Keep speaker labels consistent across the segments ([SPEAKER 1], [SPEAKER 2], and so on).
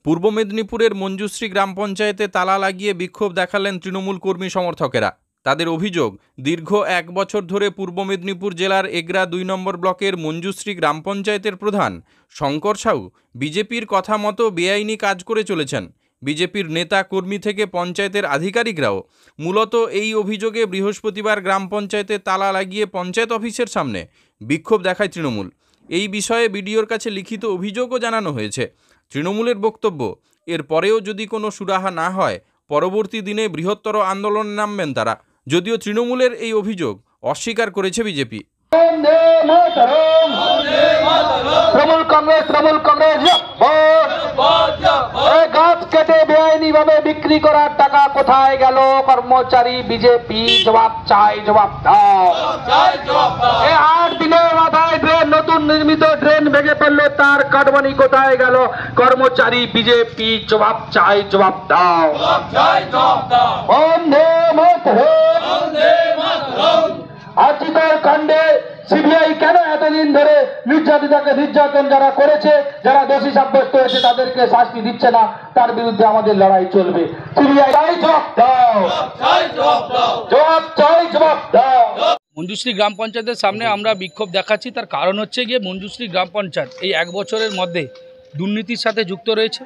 [SPEAKER 1] পূর্ব মেদিনীপুরের মঞ্জুশ্রী গ্রাম পঞ্চায়েতে তালা লাগিয়ে বিক্ষোভ দেখালেন তৃণমূল কর্মী সমর্থকেরা। তাদের অভিযোগ, দীর্ঘ 1 বছর ধরে পূর্ব মেদিনীপুর জেলার এগরা 2 নম্বর ব্লকের মঞ্জুশ্রী গ্রাম পঞ্চায়েতের প্রধান শঙ্কর সাউ বিজেপির কথা মতো বেআইনি কাজ করে চলেছেন। বিজেপির নেতা কর্মী থেকে পঞ্চায়েতের আধিকারিকরাও মূলত এই অভিযোগে বৃহস্পতিবার গ্রাম পঞ্চায়েতে তালা লাগিয়ে পঞ্চায়েত অফিসের সামনে বিক্ষোভ দেখায় তৃণমূল। এই বিষয়ে বিডিওর কাছে লিখিত অভিযোগও জানানো হয়েছে। তৃণমূলের বক্তব্য, এর পরেও যদি কোনো সুরাহা না হয় পরবর্তী দিনে বৃহত্তর আন্দোলনে নামবেন তারা। যদিও তৃণমূলের এই অভিযোগ অস্বীকার করেছে বিজেপি।
[SPEAKER 2] গাছ কেটে বেআইনিভাবে বিক্রি করার টাকা কোথায় গেল? কর্মচারী বিজেপি জবাব চাই, জবাব দাও। 8 দিনের মাথায় ড্রেন, নতুন নির্মিত ড্রেন ভেঙে পড়লো, তার কাটমানি কোথায় গেল? কর্মচারী বিজেপি জবাব চাই, জবাব দাও। বন্দে মাতরম। আজিকার কাণ্ডে সিবিআই কেন এতদিন ধরে নির্যাতন যারা করেছে, যারা দোষী সাব্যস্ত হয়েছে তাদেরকে শাস্তি দিচ্ছে না? তার বিরুদ্ধে আমাদের লড়াই চলবে। সিবিআই জবাব দাও, জবাব চাই, জবাব দাও।
[SPEAKER 3] মঞ্জুশ্রী গ্রাম পঞ্চায়েতের সামনে আমরা বিক্ষোভ দেখাচ্ছি, তার কারণ হচ্ছে গিয়ে মঞ্জুশ্রী গ্রাম পঞ্চায়েত এই 1 বছরের মধ্যে দুর্নীতির সাথে যুক্ত রয়েছে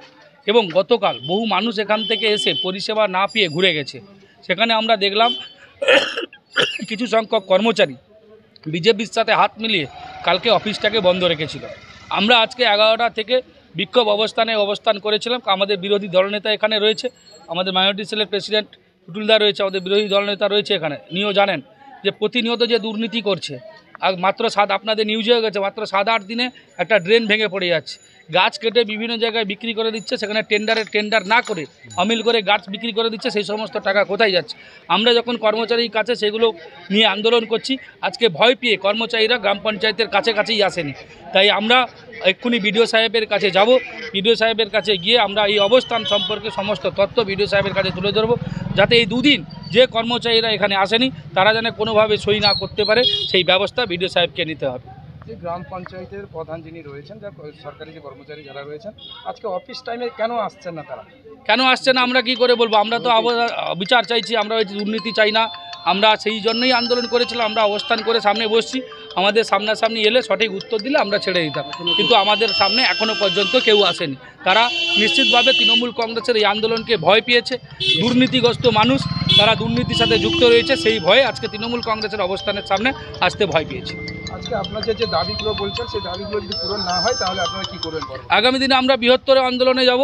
[SPEAKER 3] এবং গতকাল বহু মানুষ এখান থেকে এসে পরিষেবা না পেয়ে ঘুরে গেছে। সেখানে আমরা দেখলাম কিছু সংখ্যক কর্মচারী বিজেপির সাথে হাত মিলিয়ে কালকে অফিসটাকে বন্ধ রেখেছিল। আমরা আজকে 11টা থেকে বিক্ষোভ অবস্থান করেছিলাম। আমাদের বিরোধী দলনেতা এখানে রয়েছে, আমাদের মাইনরিটি সেলের প্রেসিডেন্ট টুটুলদা রয়েছে, আমাদের বিরোধী দলনেতা রয়েছে এখানে। নিয়েও জানেন যে প্রতিনিয়ত যে দুর্নীতি করছে, আর মাত্র আপনাদের নিউজ হয়ে গেছে, মাত্র 7-8 দিনে একটা ড্রেন ভেঙে পড়ে যাচ্ছে, গাছ কেটে বিভিন্ন জায়গায় বিক্রি করে দিচ্ছে, সেখানে টেন্ডার না করে অমিল করে গাছ বিক্রি করে দিচ্ছে। সেই সমস্ত টাকা কোথায় যাচ্ছে? আমরা যখন কর্মচারীর কাছে সেগুলো নিয়ে আন্দোলন করছি, আজকে ভয় পেয়ে কর্মচারীরা গ্রাম পঞ্চায়েতের কাছেই আসেনি। তাই আমরা এক্ষুনি বিডিও সাহেবের কাছে যাব। বিডিও সাহেবের কাছে গিয়ে আমরা এই অবস্থান সম্পর্কে সমস্ত তথ্য বিডিও সাহেবের কাছে তুলে ধরব, যাতে এই 2 দিন যে কর্মচারীরা এখানে আসেনি তারা যেন কোনোভাবে সই না করতে পারে, সেই ব্যবস্থা বিডিও সাহেবকে নিতে হবে।
[SPEAKER 4] যে গ্রাম পঞ্চায়েতের প্রধান যিনি রয়েছেন, যা সরকারি যে কর্মচারী যারা রয়েছেন, আজকে অফিস টাইমে কেন আসছেন না? তারা
[SPEAKER 3] কেন আসছে না আমরা কি করে বলবো? আমরা তো বিচার চাইছি, আমরা দুর্নীতি চাই না। আমরা সেই জন্যই আন্দোলন করেছিলাম। আমরা অবস্থান করে সামনে বসছি, আমাদের সামনাসামনি এলে সঠিক উত্তর দিলে আমরা ছেড়ে দিতাম, কিন্তু আমাদের সামনে এখনও পর্যন্ত কেউ আসেনি। তারা নিশ্চিতভাবে তৃণমূল কংগ্রেসের এই আন্দোলনকে ভয় পেয়েছে। দুর্নীতিগ্রস্ত মানুষ, তারা দুর্নীতির সাথে যুক্ত রয়েছে, সেই ভয়ে আজকে তৃণমূল কংগ্রেসের অবস্থানের সামনে আসতে ভয় পেয়েছে।
[SPEAKER 4] আজকে আপনাদের যে দাবিগুলো বলছেন, সেই দাবিগুলো যদি পূরণ না হয় তাহলে আপনারা কী করবেন?
[SPEAKER 3] আগামী দিনে আমরা বৃহত্তর আন্দোলনে যাব।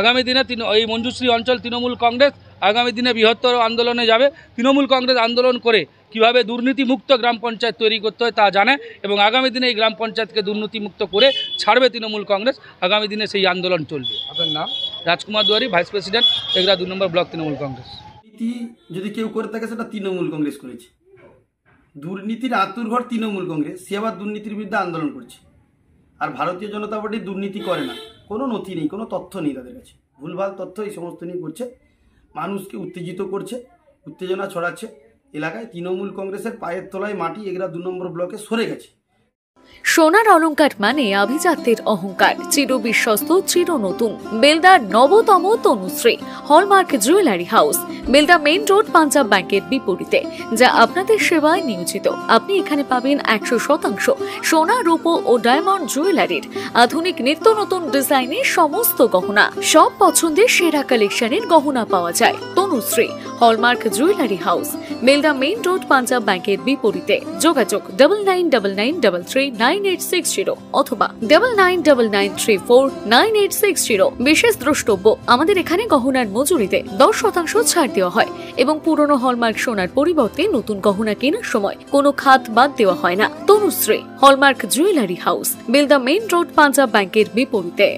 [SPEAKER 3] আগামী দিনে এই মঞ্জুশ্রী অঞ্চল তৃণমূল কংগ্রেস আগামী দিনে বৃহত্তর আন্দোলনে যাবে। তৃণমূল কংগ্রেস আন্দোলন করে কীভাবে দুর্নীতিমুক্ত গ্রাম পঞ্চায়েত তৈরি করতে হয় তা জানে এবং আগামী দিনে এই গ্রাম পঞ্চায়েতকে দুর্নীতিমুক্ত করে ছাড়বে তৃণমূল কংগ্রেস। আগামী দিনে সেই আন্দোলন চলবে।
[SPEAKER 4] আপনার নাম?
[SPEAKER 3] রাজকুমার দুয়ারি, ভাইস প্রেসিডেন্ট, এগরা 2 নম্বর ব্লক তৃণমূল কংগ্রেস।
[SPEAKER 5] যদি কেউ করে থাকে সেটা তৃণমূল কংগ্রেস করেছে। দুর্নীতির আঁতুড়ঘর তৃণমূল কংগ্রেস, সে আবার দুর্নীতির বিরুদ্ধে আন্দোলন করছে। আর ভারতীয় জনতা পার্টি দুর্নীতি করে না, কোনো নথি নেই, কোনো তথ্য নেই তাদের কাছে, ভুলভাল তথ্য এই সমস্ত নিয়ে করছে, মানুষকে উত্তেজিত করছে, উত্তেজনা ছড়াচ্ছে। এলাকায় তৃণমূল কংগ্রেসের পায়ের তলায় মাটি এগরা 2 নম্বর ব্লকে সরে গেছে।
[SPEAKER 6] সোনার অলংকার মানে আভিজাত্যের অহংকার, চির বিশ্বস্ত, চির নতুন। বেলদার নবতম Tanushree hallmark jewellery house, Belda main road, Punjab ব্যাংকের বিপরীতে, যা আপনাদের সেবায় নিয়োজিত। আপনি এখানে পাবেন 100% সোনা, রূপো ও ডায়মন্ড জুয়েলারির আধুনিক নিত্য নতুন ডিজাইনের সমস্ত গহনা। সব পছন্দের সেরা কালেকশনের গহনা পাওয়া যায়। Tanushree hallmark jewellery house, Belda main road, Punjab ব্যাংকের বিপরীতে। যোগাযোগ 9999399860 অথবা 9999349860। বিশেষ দ্রষ্টব্য, আমাদের এখানে গহনার মজুরিতে 10% ছাড় দেওয়া হয় এবং পুরনো হলমার্ক সোনার পরিবর্তে নতুন গহনা কেনার সময় কোনো খাত বাদ দেওয়া হয় না। Tanushree hallmark jewellery house, Belda main road, Punjab ব্যাংকের বিপরীতে।